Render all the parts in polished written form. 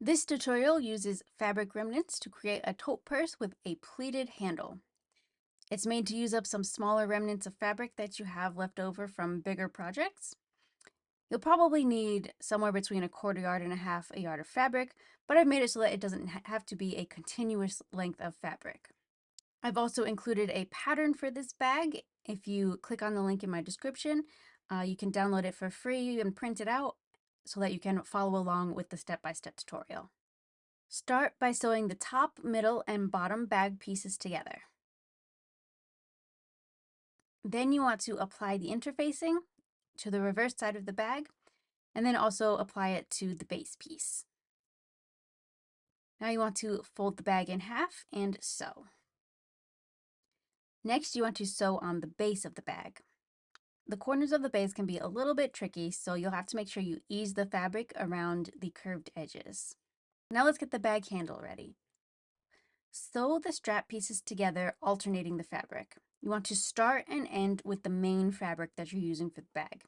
This tutorial uses fabric remnants to create a tote purse with a pleated handle. It's made to use up some smaller remnants of fabric that you have left over from bigger projects. You'll probably need somewhere between a 1/4 yard and a yard of fabric, but I've made it so that it doesn't have to be a continuous length of fabric. I've also included a pattern for this bag. If you click on the link in my description, you can download it for free and print it out so that you can follow along with the step-by-step tutorial. Start by sewing the top, middle, and bottom bag pieces together. Then you want to apply the interfacing to the reverse side of the bag, and then also apply it to the base piece. Now you want to fold the bag in half and sew. Next, you want to sew on the base of the bag. The corners of the base can be a little bit tricky, so you'll have to make sure you ease the fabric around the curved edges. Now let's get the bag handle ready. Sew the strap pieces together, alternating the fabric. You want to start and end with the main fabric that you're using for the bag.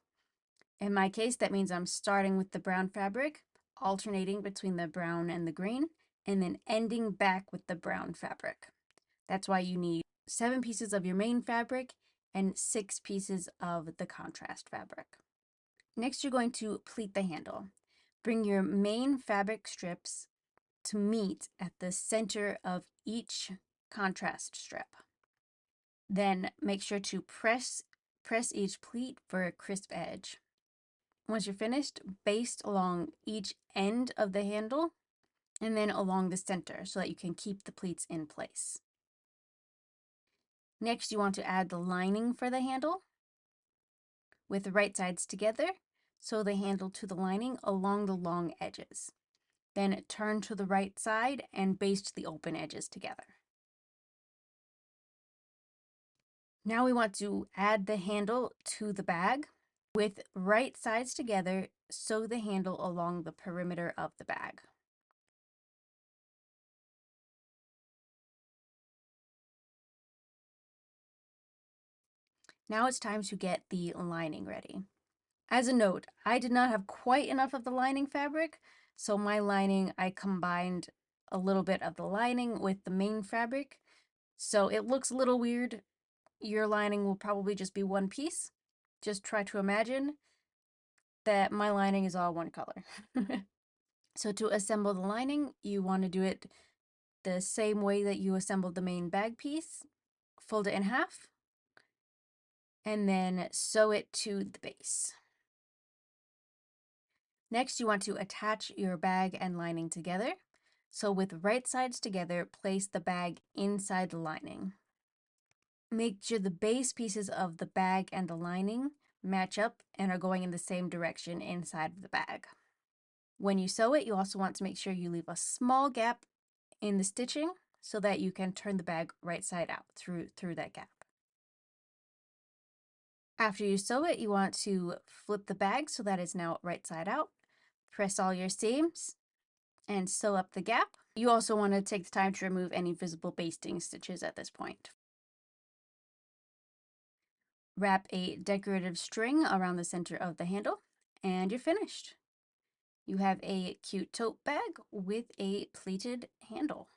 In my case, that means I'm starting with the brown fabric, alternating between the brown and the green, and then ending back with the brown fabric. That's why you need 7 pieces of your main fabric and 6 pieces of the contrast fabric. Next, you're going to pleat the handle. Bring your main fabric strips to meet at the center of each contrast strip. Then make sure to press each pleat for a crisp edge. Once you're finished, baste along each end of the handle and then along the center so that you can keep the pleats in place. Next, you want to add the lining for the handle with the right sides together. Sew the handle to the lining along the long edges. Then turn to the right side and baste the open edges together. Now we want to add the handle to the bag. With right sides together, sew the handle along the perimeter of the bag. Now it's time to get the lining ready. As a note, I did not have quite enough of the lining fabric, so my lining, I combined a little bit of the lining with the main fabric. So it looks a little weird. Your lining will probably just be one piece. Just try to imagine that my lining is all one color. So to assemble the lining, you want to do it the same way that you assembled the main bag piece. Fold it in half and then sew it to the base. Next, you want to attach your bag and lining together. So with right sides together, place the bag inside the lining. Make sure the base pieces of the bag and the lining match up and are going in the same direction inside of the bag. When you sew it, you also want to make sure you leave a small gap in the stitching so that you can turn the bag right side out through that gap. After you sew it, you want to flip the bag so that it's now right side out. Press all your seams and sew up the gap. You also want to take the time to remove any visible basting stitches at this point. Wrap a decorative string around the center of the handle and you're finished. You have a cute tote bag with a pleated handle.